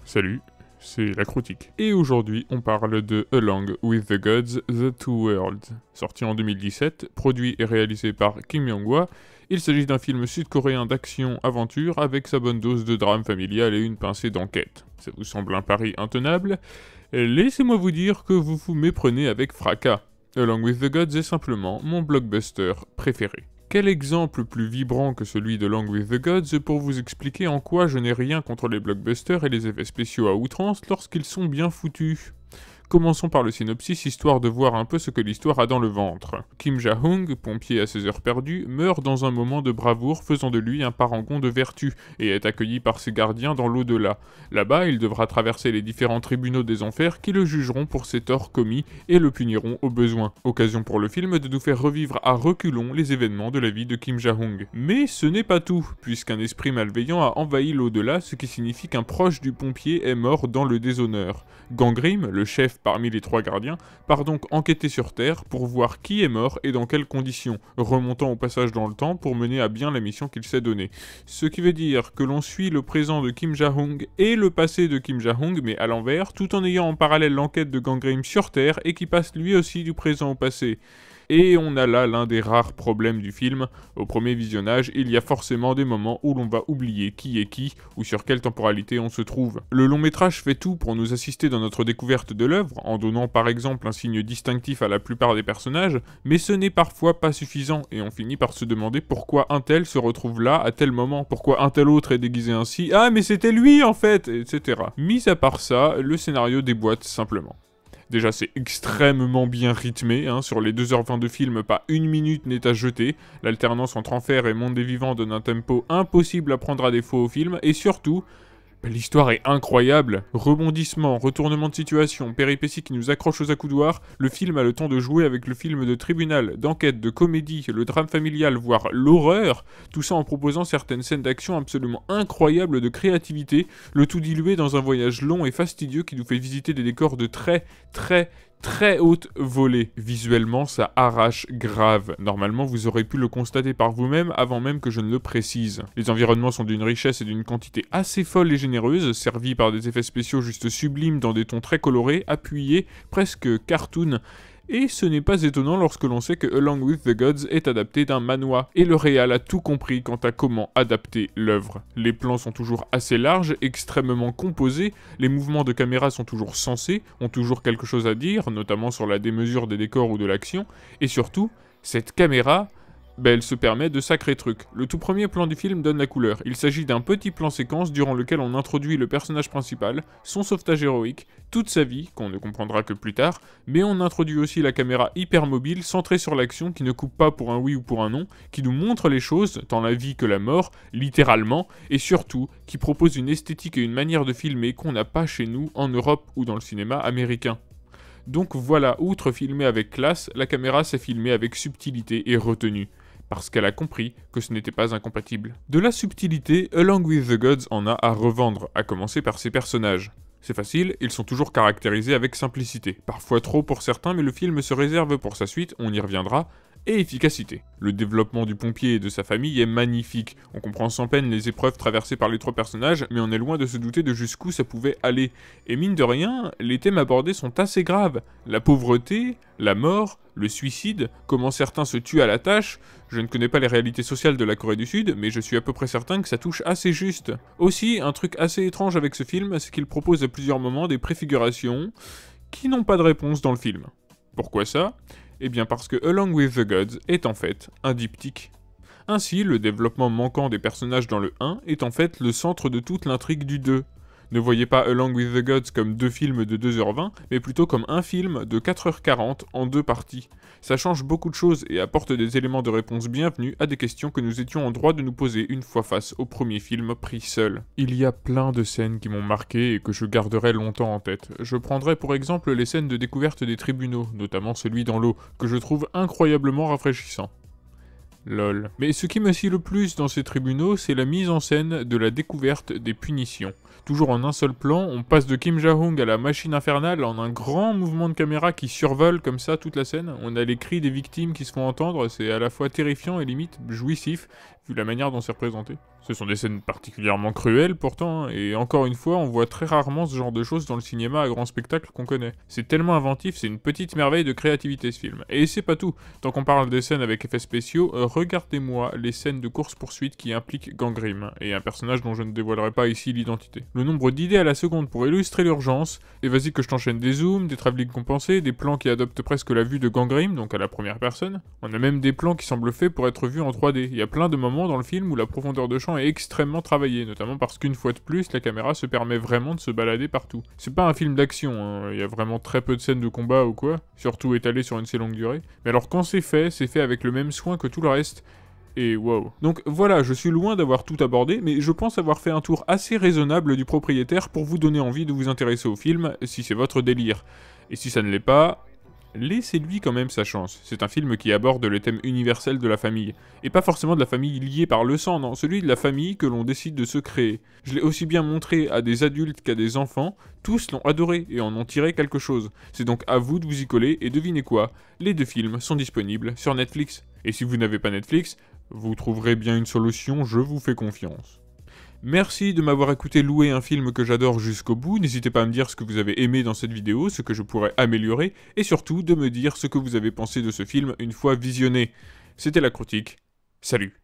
Salut, c'est la Croûtique. Et aujourd'hui, on parle de Along with the Gods, The Two Worlds. Sorti en 2017, produit et réalisé par Kim Myung-hwa, il s'agit d'un film sud-coréen d'action-aventure avec sa bonne dose de drame familial et une pincée d'enquête. Ça vous semble un pari intenable? Laissez-moi vous dire que vous vous méprenez avec fracas. Along with the Gods est simplement mon blockbuster préféré. Quel exemple plus vibrant que celui de Along with the Gods pour vous expliquer en quoi je n'ai rien contre les blockbusters et les effets spéciaux à outrance lorsqu'ils sont bien foutus. Commençons par le synopsis, histoire de voir un peu ce que l'histoire a dans le ventre. Kim Ja-hung, pompier à ses heures perdues, meurt dans un moment de bravoure faisant de lui un parangon de vertu, et est accueilli par ses gardiens dans l'au-delà. Là-bas, il devra traverser les différents tribunaux des enfers qui le jugeront pour ses torts commis et le puniront au besoin. Occasion pour le film de nous faire revivre à reculons les événements de la vie de Kim Ja-hung. Mais ce n'est pas tout, puisqu'un esprit malveillant a envahi l'au-delà, ce qui signifie qu'un proche du pompier est mort dans le déshonneur. Gangrim, le chef parmi les trois gardiens, part donc enquêter sur Terre pour voir qui est mort et dans quelles conditions, remontant au passage dans le temps pour mener à bien la mission qu'il s'est donnée. Ce qui veut dire que l'on suit le présent de Kim Ja-hung et le passé de Kim Ja-hung, mais à l'envers, tout en ayant en parallèle l'enquête de Gangrim sur Terre et qui passe lui aussi du présent au passé. Et on a là l'un des rares problèmes du film. Au premier visionnage, il y a forcément des moments où l'on va oublier qui est qui ou sur quelle temporalité on se trouve. Le long métrage fait tout pour nous assister dans notre découverte de l'œuvre, en donnant par exemple un signe distinctif à la plupart des personnages, mais ce n'est parfois pas suffisant, et on finit par se demander pourquoi un tel se retrouve là à tel moment, pourquoi un tel autre est déguisé ainsi, ah mais c'était lui en fait, etc. Mis à part ça, le scénario déboîte simplement. Déjà, c'est extrêmement bien rythmé, sur les 2h20 de film, pas une minute n'est à jeter. L'alternance entre enfer et monde des vivants donne un tempo impossible à prendre à défaut au film, et surtout, l'histoire est incroyable. Rebondissements, retournements de situation, péripéties qui nous accrochent aux accoudoirs, le film a le temps de jouer avec le film de tribunal, d'enquête, de comédie, le drame familial, voire l'horreur, tout ça en proposant certaines scènes d'action absolument incroyables de créativité, le tout dilué dans un voyage long et fastidieux qui nous fait visiter des décors de très haute volée. Visuellement, ça arrache grave. Normalement, vous aurez pu le constater par vous-même avant même que je ne le précise. Les environnements sont d'une richesse et d'une quantité assez folle et généreuse, servis par des effets spéciaux juste sublimes dans des tons très colorés, appuyés, presque cartoon. Et ce n'est pas étonnant lorsque l'on sait que Along with the Gods est adapté d'un manhwa, et le réal a tout compris quant à comment adapter l'œuvre. Les plans sont toujours assez larges, extrêmement composés, les mouvements de caméra sont toujours sensés, ont toujours quelque chose à dire, notamment sur la démesure des décors ou de l'action, et surtout, cette caméra, elle se permet de sacrés trucs. Le tout premier plan du film donne la couleur. Il s'agit d'un petit plan séquence durant lequel on introduit le personnage principal, son sauvetage héroïque, toute sa vie, qu'on ne comprendra que plus tard, mais on introduit aussi la caméra hyper mobile, centrée sur l'action, qui ne coupe pas pour un oui ou pour un non, qui nous montre les choses, tant la vie que la mort, littéralement, et surtout, qui propose une esthétique et une manière de filmer qu'on n'a pas chez nous, en Europe ou dans le cinéma américain. Donc voilà, outre filmer avec classe, la caméra s'est filmée avec subtilité et retenue. Parce qu'elle a compris que ce n'était pas incompatible. De la subtilité, Along with the Gods en a à revendre, à commencer par ses personnages. C'est facile, ils sont toujours caractérisés avec simplicité. Parfois trop pour certains, mais le film se réserve pour sa suite, on y reviendra, et efficacité. Le développement du pompier et de sa famille est magnifique. On comprend sans peine les épreuves traversées par les trois personnages, mais on est loin de se douter de jusqu'où ça pouvait aller. Et mine de rien, les thèmes abordés sont assez graves. La pauvreté, la mort, le suicide, comment certains se tuent à la tâche. Je ne connais pas les réalités sociales de la Corée du Sud, mais je suis à peu près certain que ça touche assez juste. Aussi, un truc assez étrange avec ce film, c'est qu'il propose à plusieurs moments des préfigurations qui n'ont pas de réponse dans le film. Pourquoi ça ? Eh bien parce que Along with the Gods est en fait un diptyque. Ainsi, le développement manquant des personnages dans le 1 est en fait le centre de toute l'intrigue du 2. Ne voyez pas Along with the Gods comme deux films de 2h20, mais plutôt comme un film de 4h40 en deux parties. Ça change beaucoup de choses et apporte des éléments de réponse bienvenus à des questions que nous étions en droit de nous poser une fois face au premier film pris seul. Il y a plein de scènes qui m'ont marqué et que je garderai longtemps en tête. Je prendrai pour exemple les scènes de découverte des tribunaux, notamment celui dans l'eau, que je trouve incroyablement rafraîchissant. Lol. Mais ce qui me scie le plus dans ces tribunaux, c'est la mise en scène de la découverte des punitions. Toujours en un seul plan, on passe de Kim Ja-hung à la machine infernale en un grand mouvement de caméra qui survole comme ça toute la scène. On a les cris des victimes qui se font entendre, c'est à la fois terrifiant et limite jouissif. vu la manière dont c'est représenté. Ce sont des scènes particulièrement cruelles pourtant, et encore une fois, on voit très rarement ce genre de choses dans le cinéma à grand spectacle qu'on connaît. C'est tellement inventif, c'est une petite merveille de créativité ce film. Et c'est pas tout, tant qu'on parle des scènes avec effets spéciaux, regardez-moi les scènes de course-poursuite qui impliquent Gangrym, et un personnage dont je ne dévoilerai pas ici l'identité. Le nombre d'idées à la seconde pour illustrer l'urgence, et vas-y que je t'enchaîne des zooms, des travelling compensés, des plans qui adoptent presque la vue de Gangrym, donc à la première personne. On a même des plans qui semblent faits pour être vus en 3D. Il y a plein de moments dans le film où la profondeur de champ est extrêmement travaillée, notamment parce qu'une fois de plus, la caméra se permet vraiment de se balader partout. C'est pas un film d'action, hein. Il y a vraiment très peu de scènes de combat ou quoi, surtout étalées sur une si longue durée. Mais alors quand c'est fait avec le même soin que tout le reste, et wow. Donc voilà, je suis loin d'avoir tout abordé, mais je pense avoir fait un tour assez raisonnable du propriétaire pour vous donner envie de vous intéresser au film, si c'est votre délire. Et si ça ne l'est pas, laissez-lui quand même sa chance. C'est un film qui aborde le thème universel de la famille. Et pas forcément de la famille liée par le sang, non, celui de la famille que l'on décide de se créer. Je l'ai aussi bien montré à des adultes qu'à des enfants, tous l'ont adoré et en ont tiré quelque chose. C'est donc à vous de vous y coller, et devinez quoi, les deux films sont disponibles sur Netflix. Et si vous n'avez pas Netflix, vous trouverez bien une solution, je vous fais confiance. Merci de m'avoir écouté louer un film que j'adore jusqu'au bout, n'hésitez pas à me dire ce que vous avez aimé dans cette vidéo, ce que je pourrais améliorer, et surtout de me dire ce que vous avez pensé de ce film une fois visionné. C'était La Croûtique, salut.